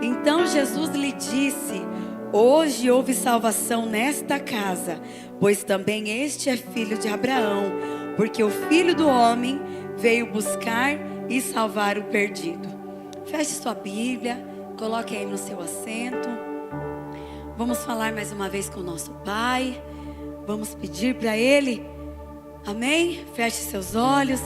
Então Jesus lhe disse: hoje houve salvação nesta casa, pois também este é filho de Abraão, porque o Filho do Homem veio buscar e salvar o perdido. Feche sua Bíblia, coloque aí no seu assento. Vamos falar mais uma vez com o nosso Pai. Vamos pedir para Ele. Amém? Feche seus olhos.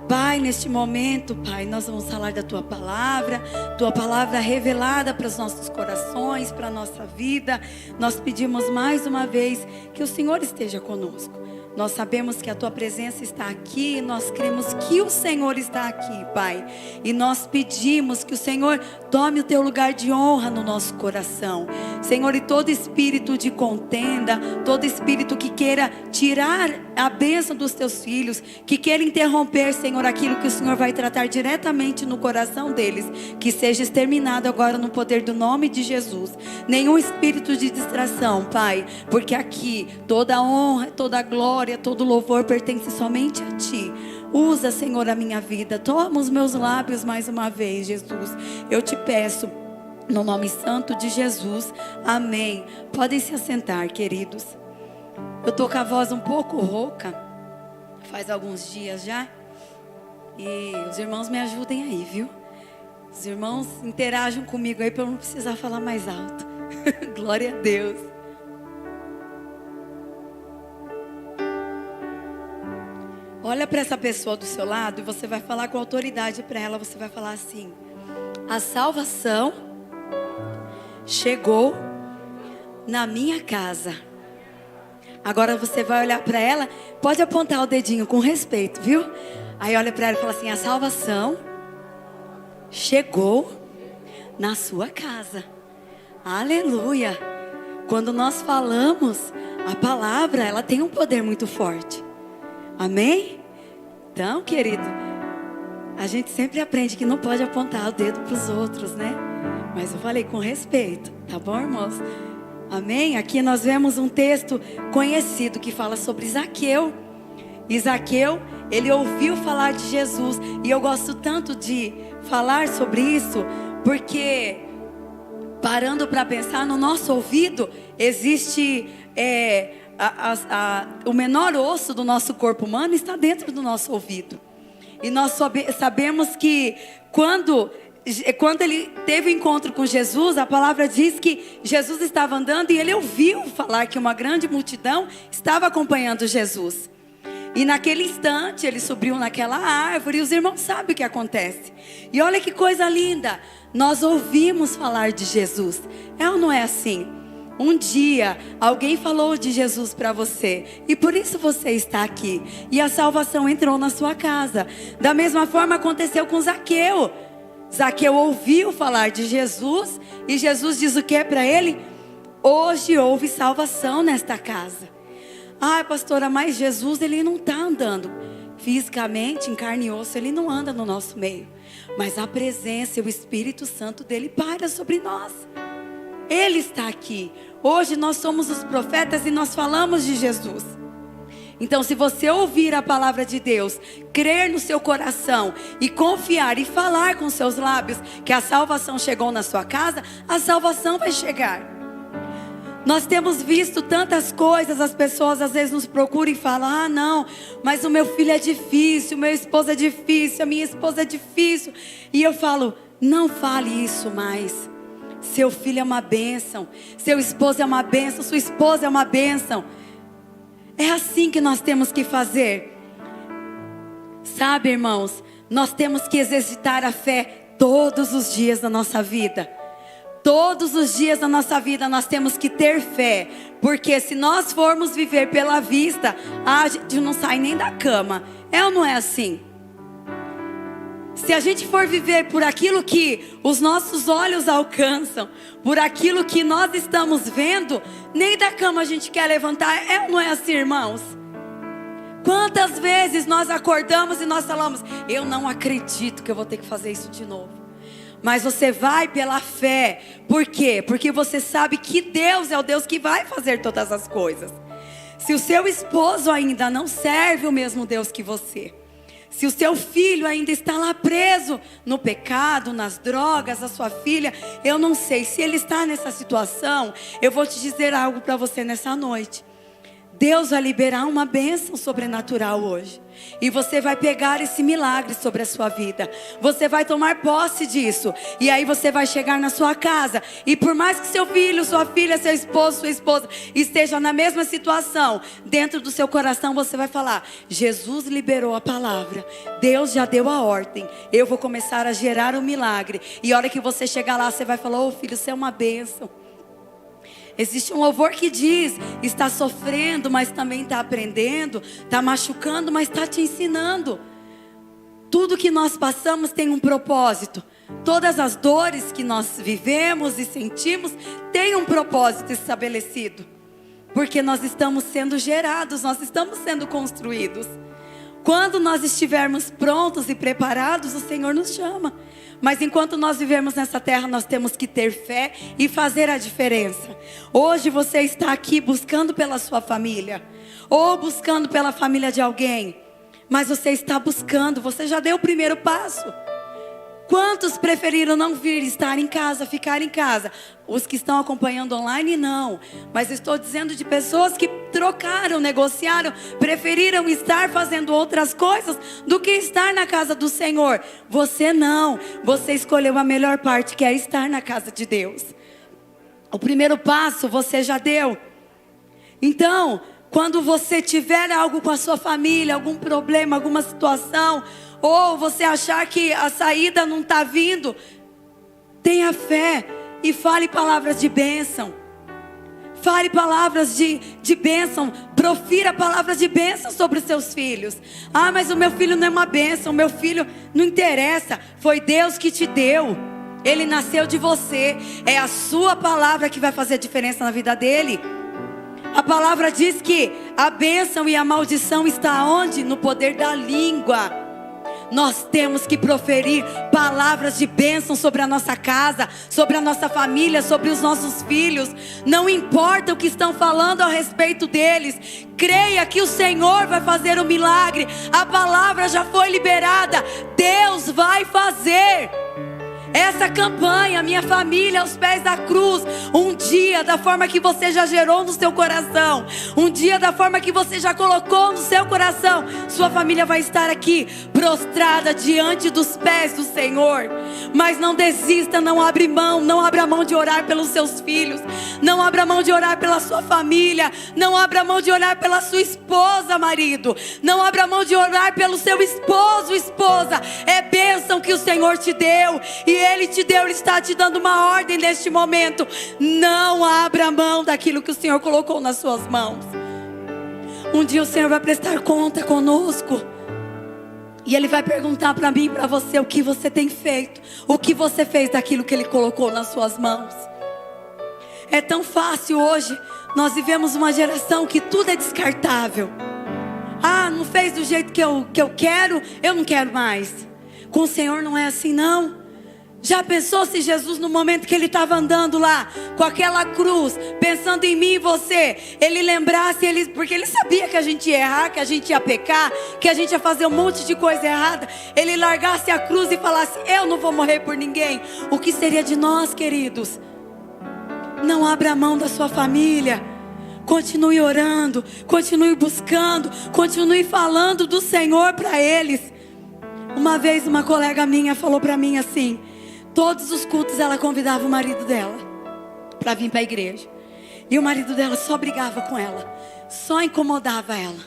Pai, neste momento, Pai, nós vamos falar da Tua palavra revelada para os nossos corações, para a nossa vida. Nós pedimos mais uma vez que o Senhor esteja conosco. Nós sabemos que a Tua presença está aqui, nós cremos que o Senhor está aqui, Pai. E nós pedimos que o Senhor tome o Teu lugar de honra no nosso coração. Senhor, e todo espírito de contenda, todo espírito que queira tirar a bênção dos Teus filhos, que queira interromper, Senhor, aquilo que o Senhor vai tratar diretamente no coração deles, que seja exterminado agora no poder do nome de Jesus. Nenhum espírito de distração, Pai, porque aqui toda a honra, toda a glória, todo louvor pertence somente a Ti. Usa, Senhor, a minha vida. Toma os meus lábios mais uma vez, Jesus. Eu te peço, no nome santo de Jesus. Amém. Podem se assentar, queridos. Eu estou com a voz um pouco rouca. Faz alguns dias já. E os irmãos me ajudem aí, viu? Os irmãos interajam comigo aí para eu não precisar falar mais alto. Glória a Deus. Olha para essa pessoa do seu lado e você vai falar com autoridade para ela. Você vai falar assim: a salvação chegou na minha casa. Agora você vai olhar para ela, pode apontar o dedinho com respeito, viu? Aí olha para ela e fala assim: a salvação chegou na sua casa. Aleluia! Quando nós falamos, a palavra, ela tem um poder muito forte. Amém? Então, querido, a gente sempre aprende que não pode apontar o dedo para os outros, né? Mas eu falei com respeito, tá bom, irmãos? Amém? Aqui nós vemos um texto conhecido que fala sobre Zaqueu. E Zaqueu, ele ouviu falar de Jesus. E eu gosto tanto de falar sobre isso, porque parando para pensar, no nosso ouvido existe o menor osso do nosso corpo humano está dentro do nosso ouvido. E nós sabemos que quando ele teve encontro com Jesus, a palavra diz que Jesus estava andando e ele ouviu falar que uma grande multidão estava acompanhando Jesus. E naquele instante ele subiu naquela árvore e os irmãos sabem o que acontece. E olha que coisa linda, nós ouvimos falar de Jesus. É ou não é assim? Um dia alguém falou de Jesus para você e por isso você está aqui. E a salvação entrou na sua casa. Da mesma forma aconteceu com Zaqueu. Zaqueu ouviu falar de Jesus e Jesus diz o que para ele? Hoje houve salvação nesta casa. Ah, pastora, mas Jesus, ele não está andando fisicamente, em carne e osso, ele não anda no nosso meio. Mas a presença e o Espírito Santo dele paira sobre nós. Ele está aqui. Hoje nós somos os profetas e nós falamos de Jesus. Então, se você ouvir a palavra de Deus, crer no seu coração e confiar e falar com seus lábios que a salvação chegou na sua casa, a salvação vai chegar. Nós temos visto tantas coisas, as pessoas às vezes nos procuram e falam: ah, não, mas o meu filho é difícil, o meu esposo é difícil, a minha esposa é difícil. E eu falo: não fale isso mais. Seu filho é uma bênção, seu esposo é uma bênção, sua esposa é uma bênção. É assim que nós temos que fazer. Sabe, irmãos, nós temos que exercitar a fé todos os dias da nossa vida. Todos os dias da nossa vida nós temos que ter fé. Porque se nós formos viver pela vista, a gente não sai nem da cama. É ou não é assim? Se a gente for viver por aquilo que os nossos olhos alcançam, por aquilo que nós estamos vendo, nem da cama a gente quer levantar. É ou não é assim, irmãos? Quantas vezes nós acordamos e nós falamos: eu não acredito que eu vou ter que fazer isso de novo. Mas você vai pela fé. Por quê? Porque você sabe que Deus é o Deus que vai fazer todas as coisas. Se o seu esposo ainda não serve o mesmo Deus que você, Se o seu filho ainda está lá preso no pecado, nas drogas, a sua filha, eu não sei. Se ele está nessa situação, eu vou te dizer algo para você nessa noite. Deus vai liberar uma bênção sobrenatural hoje. E você vai pegar esse milagre sobre a sua vida. Você vai tomar posse disso. E aí você vai chegar na sua casa. E por mais que seu filho, sua filha, seu esposo, sua esposa esteja na mesma situação, dentro do seu coração você vai falar: Jesus liberou a palavra. Deus já deu a ordem. Eu vou começar a gerar um milagre. E a hora que você chegar lá, você vai falar: ô filho, você é uma bênção. Existe um louvor que diz: está sofrendo, mas também está aprendendo. Está machucando, mas está te ensinando. Tudo que nós passamos tem um propósito. Todas as dores que nós vivemos e sentimos têm um propósito estabelecido. Porque nós estamos sendo gerados, nós estamos sendo construídos. Quando nós estivermos prontos e preparados, o Senhor nos chama. Mas enquanto nós vivemos nessa terra, nós temos que ter fé e fazer a diferença. Hoje você está aqui buscando pela sua família, ou buscando pela família de alguém. Mas você está buscando, você já deu o primeiro passo. Quantos preferiram não vir, estar em casa, ficar em casa? Os que estão acompanhando online, não. Mas estou dizendo de pessoas que trocaram, negociaram, preferiram estar fazendo outras coisas do que estar na casa do Senhor. Você não. Você escolheu a melhor parte, que é estar na casa de Deus. O primeiro passo você já deu. Então, quando você tiver algo com a sua família, algum problema, alguma situação, ou você achar que a saída não está vindo, tenha fé e fale palavras de bênção. Fale palavras de bênção. Profira palavras de bênção sobre os seus filhos. Ah, mas o meu filho não é uma bênção. O meu filho não interessa. Foi Deus que te deu. Ele nasceu de você. É a sua palavra que vai fazer a diferença na vida dele. A palavra diz que a bênção e a maldição está onde? No poder da língua. Nós temos que proferir palavras de bênção sobre a nossa casa, sobre a nossa família, sobre os nossos filhos. Não importa o que estão falando a respeito deles. Creia que o Senhor vai fazer o milagre. A palavra já foi liberada. Deus vai fazer. Essa campanha, minha família aos pés da cruz, um dia da forma que você já gerou no seu coração, um dia da forma que você já colocou no seu coração, sua família vai estar aqui prostrada diante dos pés do Senhor. Mas não desista, não abra mão de orar pelos seus filhos, não abra mão de orar pela sua família, não abra mão de orar pela sua esposa, marido, não abra mão de orar pelo seu esposo, esposa. É bênção que o Senhor te deu, e Ele te deu, Ele está te dando uma ordem neste momento. Não abra mão daquilo que o Senhor colocou nas suas mãos. Um dia o Senhor vai prestar conta conosco, e Ele vai perguntar para mim e para você: o que você tem feito? O que você fez daquilo que Ele colocou nas suas mãos? É tão fácil hoje. Nós vivemos uma geração que tudo é descartável. Ah, não fez do jeito que eu quero, eu não quero mais. Com o Senhor não é assim, não. Já pensou se Jesus, no momento que Ele estava andando lá com aquela cruz, pensando em mim e você, Ele lembrasse, porque Ele sabia que a gente ia errar, que a gente ia pecar, que a gente ia fazer um monte de coisa errada, Ele largasse a cruz e falasse: eu não vou morrer por ninguém. O que seria de nós, queridos? Não abra mão da sua família. Continue orando, continue buscando, continue falando do Senhor para eles. Uma vez uma colega minha falou para mim assim: todos os cultos ela convidava o marido dela para vir para a igreja, e o marido dela só brigava com ela, só incomodava ela,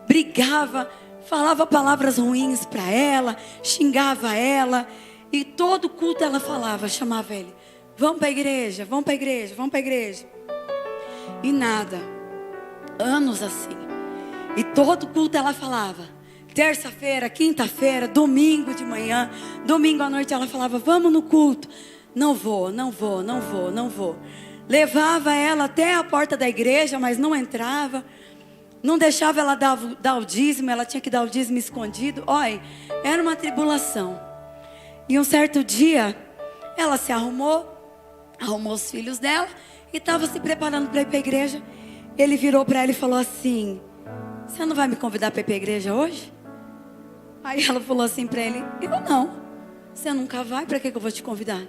brigava, falava palavras ruins para ela, xingava ela, e todo culto ela falava, chamava ele: vamos para a igreja, vamos para a igreja, vamos para a igreja. E nada, anos assim. E todo culto ela falava, terça-feira, quinta-feira, domingo de manhã, domingo à noite ela falava: vamos no culto. Não vou. Levava ela até a porta da igreja, mas não entrava. Não deixava ela dar o dízimo, ela tinha que dar o dízimo escondido. Olha, era uma tribulação. E um certo dia, ela se arrumou os filhos dela e estava se preparando para ir para a igreja. Ele virou para ela e falou assim: você não vai me convidar para ir para a igreja hoje? Aí ela falou assim para ele: eu não. Você nunca vai, para que eu vou te convidar?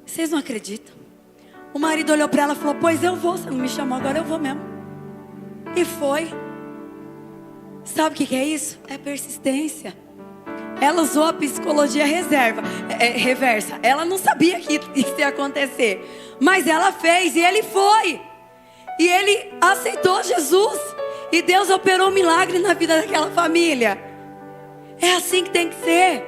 Vocês não acreditam? O marido olhou para ela e falou: pois eu vou, você não me chamou, agora eu vou mesmo. E foi. Sabe o que é isso? É persistência. Ela usou a psicologia reversa. Ela não sabia que isso ia acontecer, mas ela fez e ele foi. E ele aceitou Jesus. E Deus operou um milagre na vida daquela família. É assim que tem que ser.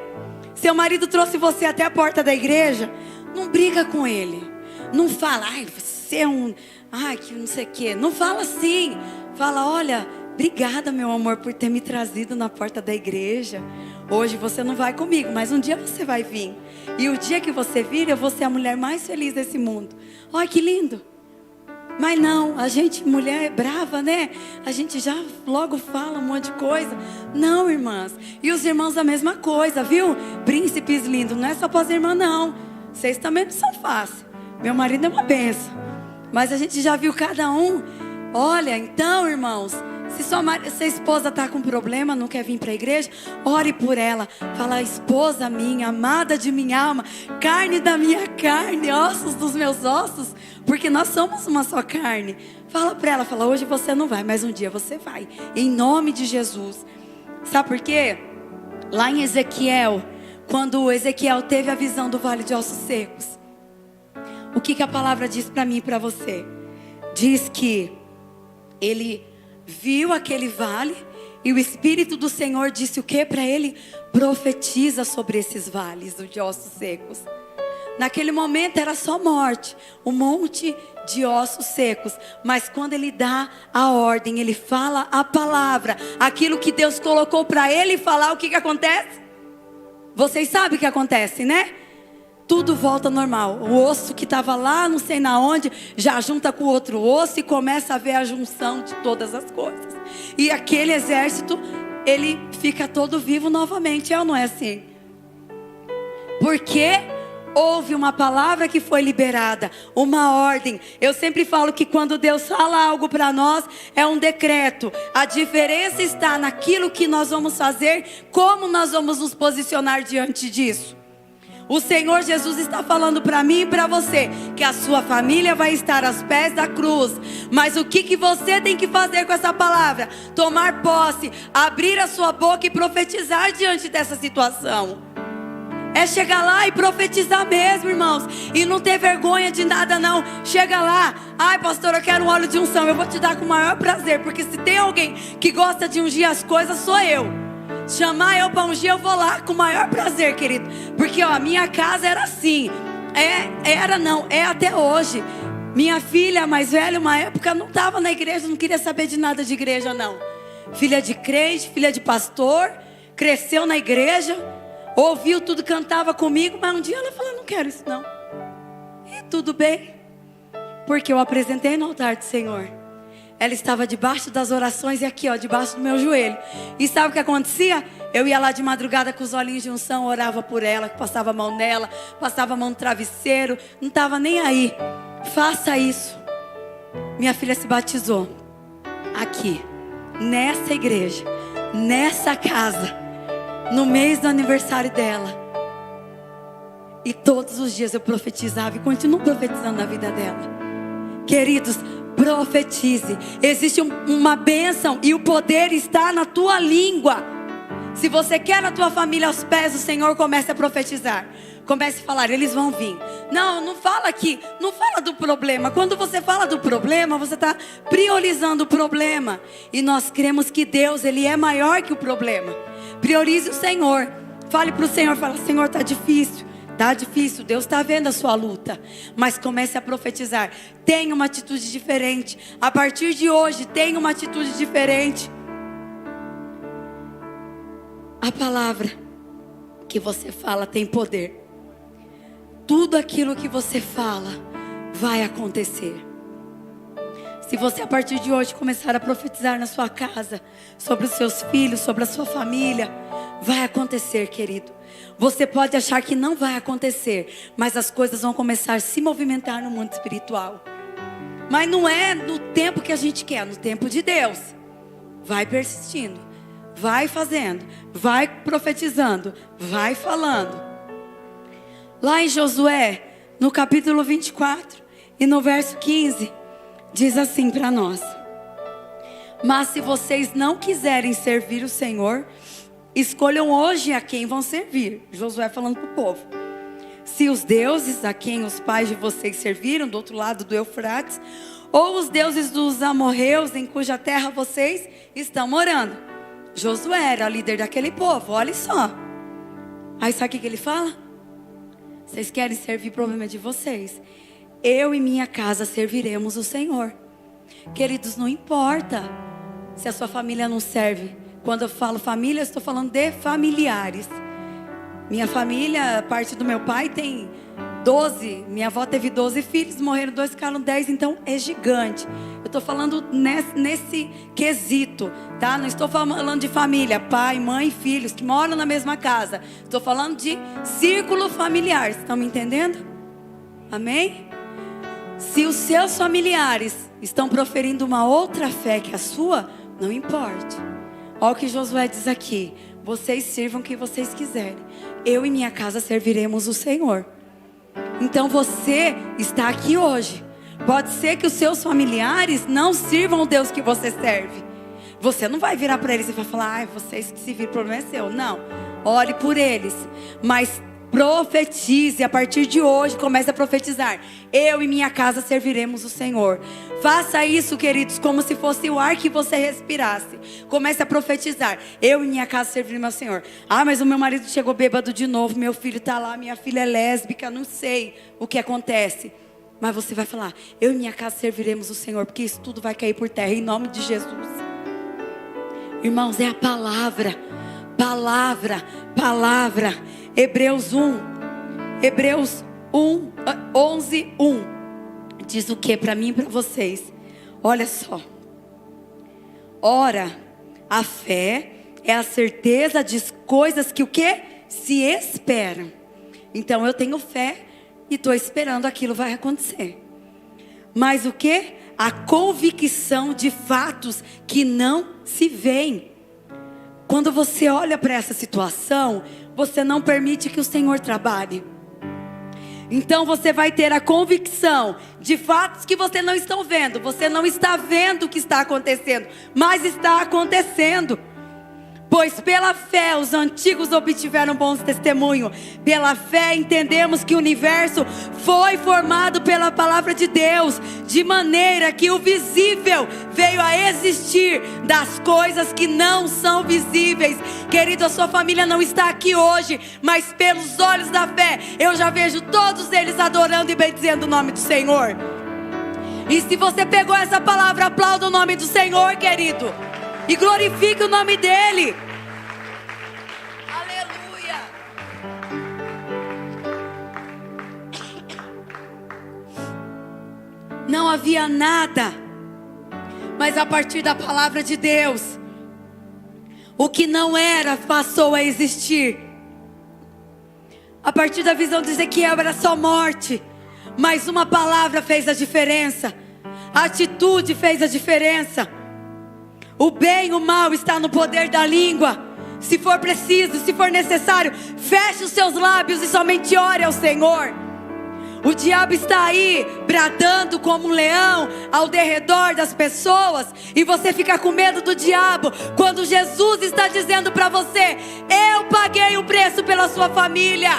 Seu marido trouxe você até a porta da igreja, não briga com ele. Não fala: ai, você é um... ai, que não sei o quê. Não fala assim. Fala: olha, obrigada, meu amor, por ter me trazido na porta da igreja. Hoje você não vai comigo, mas um dia você vai vir. E o dia que você vir, eu vou ser a mulher mais feliz desse mundo. Olha que lindo. Mas não, a gente, mulher, é brava, né? A gente já logo fala um monte de coisa. Não, irmãs. E os irmãos a mesma coisa, viu? Príncipes lindos, não é só para as irmãs, não. Vocês também não são fáceis. Meu marido é uma benção. Mas a gente já viu cada um. Olha, então, irmãos, se sua esposa está com problema, não quer vir para a igreja, ore por ela. Fala: esposa minha, amada de minha alma, carne da minha carne, ossos dos meus ossos, porque nós somos uma só carne. Fala para ela, fala: hoje você não vai, mas um dia você vai, em nome de Jesus. Sabe por quê? Lá em Ezequiel, quando Ezequiel teve a visão do vale de ossos secos, o que a palavra diz para mim e para você? Diz que ele viu aquele vale e o Espírito do Senhor disse o que para ele? Profetiza sobre esses vales de ossos secos. Naquele momento era só morte, um monte de ossos secos. Mas quando ele dá a ordem, ele fala a palavra, aquilo que Deus colocou para ele falar, o que acontece? Vocês sabem o que acontece, né? Tudo volta ao normal. O osso que estava lá, não sei na onde, já junta com o outro osso e começa a ver a junção de todas as coisas. E aquele exército, ele fica todo vivo novamente. É ou não é assim? Porque houve uma palavra que foi liberada, uma ordem. Eu sempre falo que quando Deus fala algo para nós, é um decreto. A diferença está naquilo que nós vamos fazer, como nós vamos nos posicionar diante disso. O Senhor Jesus está falando para mim e para você que a sua família vai estar aos pés da cruz. Mas o que você tem que fazer com essa palavra? Tomar posse, abrir a sua boca e profetizar diante dessa situação. É chegar lá e profetizar mesmo, irmãos. E não ter vergonha de nada, não. Chega lá: ai, pastor, eu quero um óleo de unção. Eu vou te dar com o maior prazer, porque se tem alguém que gosta de ungir as coisas, sou eu. Chamar eu para ungir, eu vou lá com o maior prazer, querido. Porque a minha casa era assim. É até hoje. Minha filha mais velha, uma época, não estava na igreja, não queria saber de nada de igreja, não. Filha de crente, filha de pastor, cresceu na igreja, ouviu tudo, cantava comigo, mas um dia ela falou: não quero isso não. E tudo bem, porque eu apresentei no altar do Senhor. Ela estava debaixo das orações e aqui, ó, debaixo do meu joelho. E sabe o que acontecia? Eu ia lá de madrugada com os olhinhos de unção, orava por ela, passava a mão nela, passava a mão no travesseiro, não estava nem aí. Faça isso. Minha filha se batizou aqui, nessa igreja, nessa casa, no mês do aniversário dela. E todos os dias eu profetizava e continuo profetizando na vida dela. Queridos, profetize. Existe uma bênção e o poder está na tua língua. Se você quer a tua família aos pés do Senhor, comece a profetizar. Comece a falar: eles vão vir. Não fala aqui, não fala do problema. Quando você fala do problema, você está priorizando o problema. E nós cremos que Deus, Ele é maior que o problema. Priorize o Senhor. Fale para o Senhor, fala: Senhor, está difícil. Está difícil, Deus está vendo a sua luta. Mas comece a profetizar. Tenha uma atitude diferente. A partir de hoje, tenha uma atitude diferente. A palavra que você fala tem poder. Tudo aquilo que você fala vai acontecer. Se você a partir de hoje começar a profetizar na sua casa, sobre os seus filhos, sobre a sua família, vai acontecer, querido. Você pode achar que não vai acontecer, mas as coisas vão começar a se movimentar no mundo espiritual. Mas não é no tempo que a gente quer, no tempo de Deus. Vai persistindo, vai fazendo, vai profetizando, vai falando. Lá em Josué, no capítulo 24 e no verso 15, diz assim para nós: mas se vocês não quiserem servir o Senhor, escolham hoje a quem vão servir. Josué falando para o povo: se os deuses a quem os pais de vocês serviram do outro lado do Eufrates, ou os deuses dos amorreus em cuja terra vocês estão morando. Josué era líder daquele povo, olha só. Aí sabe o que ele fala? Vocês querem servir o problema de vocês, eu e minha casa serviremos o Senhor. Queridos, não importa se a sua família não serve. Quando eu falo família, eu estou falando de familiares. Minha família, a parte do meu pai tem 12. Minha avó teve 12 filhos, morreram 2, ficaram 10, então é gigante. Eu estou falando nesse quesito, tá? Não estou falando de família, pai, mãe e filhos que moram na mesma casa. Estou falando de círculo familiar, estão me entendendo? Amém? Se os seus familiares estão proferindo uma outra fé que a sua, não importa. Olha o que Josué diz aqui: vocês sirvam o que vocês quiserem, eu e minha casa serviremos o Senhor. Então você está aqui hoje. Pode ser que os seus familiares não sirvam o Deus que você serve. Você não vai virar para eles e vai falar: ai, vocês que se viram, o problema é seu. Não, ore por eles, mas profetize a partir de hoje. Comece a profetizar: eu e minha casa serviremos o Senhor. Faça isso, queridos, como se fosse o ar que você respirasse. Comece a profetizar: eu e minha casa serviremos ao Senhor. Ah, mas o meu marido chegou bêbado de novo, meu filho está lá, minha filha é lésbica, não sei o que acontece. Mas você vai falar: eu e minha casa serviremos o Senhor, porque isso tudo vai cair por terra em nome de Jesus. Irmãos, é a palavra, palavra, palavra. Hebreus 11, 1 diz o que para mim e para vocês? Olha só: ora, a fé é a certeza de coisas que o que? Se esperam. Então eu tenho fé e estou esperando aquilo vai acontecer. Mas o que? A convicção de fatos que não se veem. Quando você olha para essa situação, você não permite que o Senhor trabalhe. Então você vai ter a convicção de fatos que você não está vendo. Você não está vendo o que está acontecendo, mas está acontecendo. Pois pela fé os antigos obtiveram bons testemunhos. Pela fé entendemos que o universo foi formado pela palavra de Deus, de maneira que o visível veio a existir das coisas que não são visíveis. Querido, a sua família não está aqui hoje, mas pelos olhos da fé eu já vejo todos eles adorando e bendizendo o nome do Senhor. E se você pegou essa palavra, aplauda o nome do Senhor, querido, e glorifique o nome dEle. Aleluia. Não havia nada, mas a partir da palavra de Deus, o que não era passou a existir. A partir da visão de Ezequiel era só morte, mas uma palavra fez a diferença. A atitude fez a diferença. O bem e o mal está no poder da língua. Se for preciso, se for necessário, feche os seus lábios e somente ore ao Senhor. O diabo está aí, bradando como um leão ao derredor das pessoas, e você fica com medo do diabo, quando Jesus está dizendo para você: eu paguei o preço pela sua família.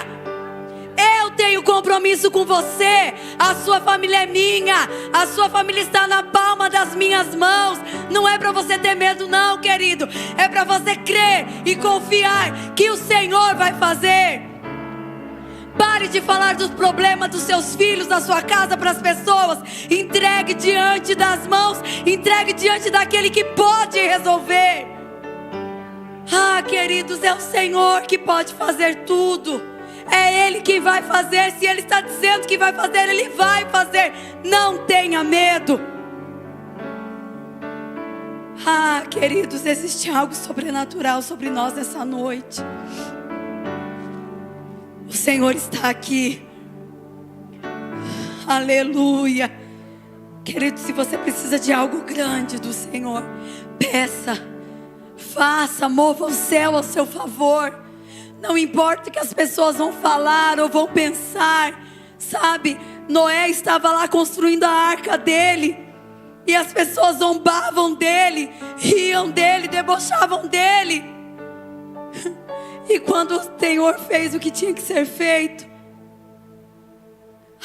Eu tenho compromisso com você. A sua família é minha. A sua família está na palma das minhas mãos. Não é para você ter medo não, querido. É para você crer e confiar que o Senhor vai fazer. Pare de falar dos problemas dos seus filhos, da sua casa para as pessoas. Entregue diante das mãos. Entregue diante daquele que pode resolver. Ah, queridos, é o Senhor que pode fazer tudo. É Ele quem vai fazer. Se Ele está dizendo que vai fazer, Ele vai fazer. Não tenha medo. Ah, queridos, existe algo sobrenatural sobre nós nessa noite. O Senhor está aqui. Aleluia. Querido, se você precisa de algo grande do Senhor, peça. mova o céu ao seu favor. Não importa o que as pessoas vão falar ou vão pensar, sabe? Noé estava lá construindo a arca dele, e as pessoas zombavam dele, riam dele, debochavam dele. E quando o Senhor fez o que tinha que ser feito,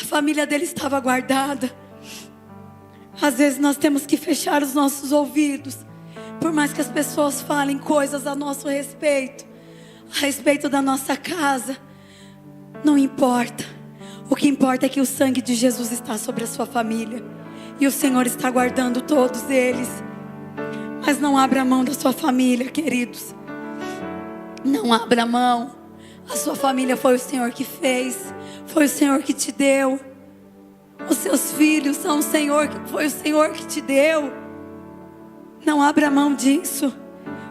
a família dele estava guardada. Às vezes nós temos que fechar os nossos ouvidos, por mais que as pessoas falem coisas a nosso respeito, a respeito da nossa casa. Não importa. O que importa é que o sangue de Jesus está sobre a sua família, e o Senhor está guardando todos eles. Mas não abra mão da sua família, queridos. Não abra mão. A sua família foi o Senhor que fez, foi o Senhor que te deu. Os seus filhos são o Senhor, foi o Senhor que te deu. Não abra mão disso.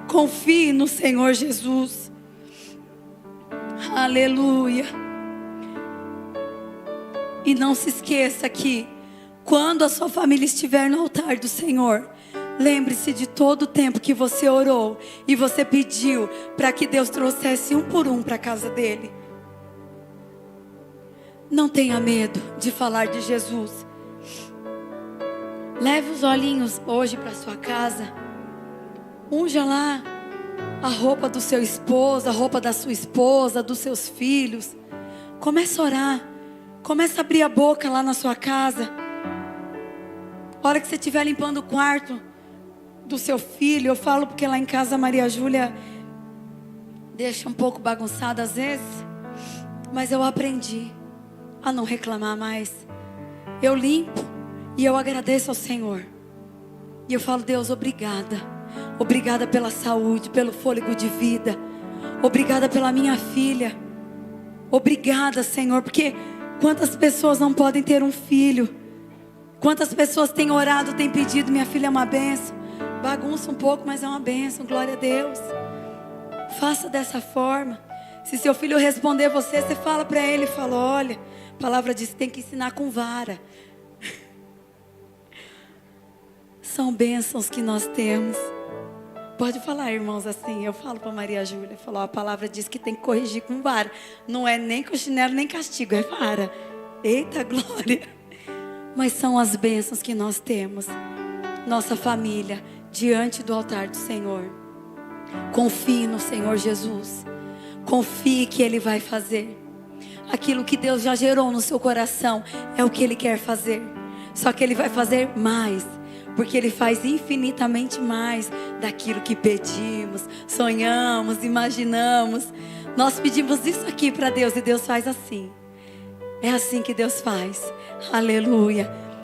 Confie no Senhor Jesus. Aleluia. E não se esqueça que quando a sua família estiver no altar do Senhor, lembre-se de todo o tempo que você orou e você pediu para que Deus trouxesse um por um para a casa dele. Não tenha medo de falar de Jesus. Leve os olhinhos hoje para sua casa. Unja lá a roupa do seu esposo, a roupa da sua esposa, dos seus filhos. Comece a orar. Comece a abrir a boca lá na sua casa. A hora que você estiver limpando o quarto do seu filho, eu falo porque lá em casa a Maria Júlia deixa um pouco bagunçada às vezes, mas eu aprendi a não reclamar mais. Eu limpo e eu agradeço ao Senhor. E eu falo: Deus, obrigada. Obrigada pela saúde, pelo fôlego de vida. Obrigada pela minha filha. Obrigada, Senhor, porque quantas pessoas não podem ter um filho? Quantas pessoas têm orado, têm pedido: minha filha é uma bênção. Bagunça um pouco, mas é uma bênção, glória a Deus. Faça dessa forma. Se seu filho responder você fala para ele, fala: olha, a palavra diz que tem que ensinar com vara. São bênçãos que nós temos. Pode falar, irmãos, assim. Eu falo para Maria Júlia, falou: a palavra diz que tem que corrigir com vara. Não é nem com chinelo, nem castigo, é vara. Eita glória. Mas são as bênçãos que nós temos. Nossa família diante do altar do Senhor. Confie no Senhor Jesus. Confie que Ele vai fazer. Aquilo que Deus já gerou no seu coração é o que Ele quer fazer. Só que Ele vai fazer mais, porque Ele faz infinitamente mais daquilo que pedimos, sonhamos, imaginamos. Nós pedimos isso aqui para Deus e Deus faz assim. É assim que Deus faz. Aleluia.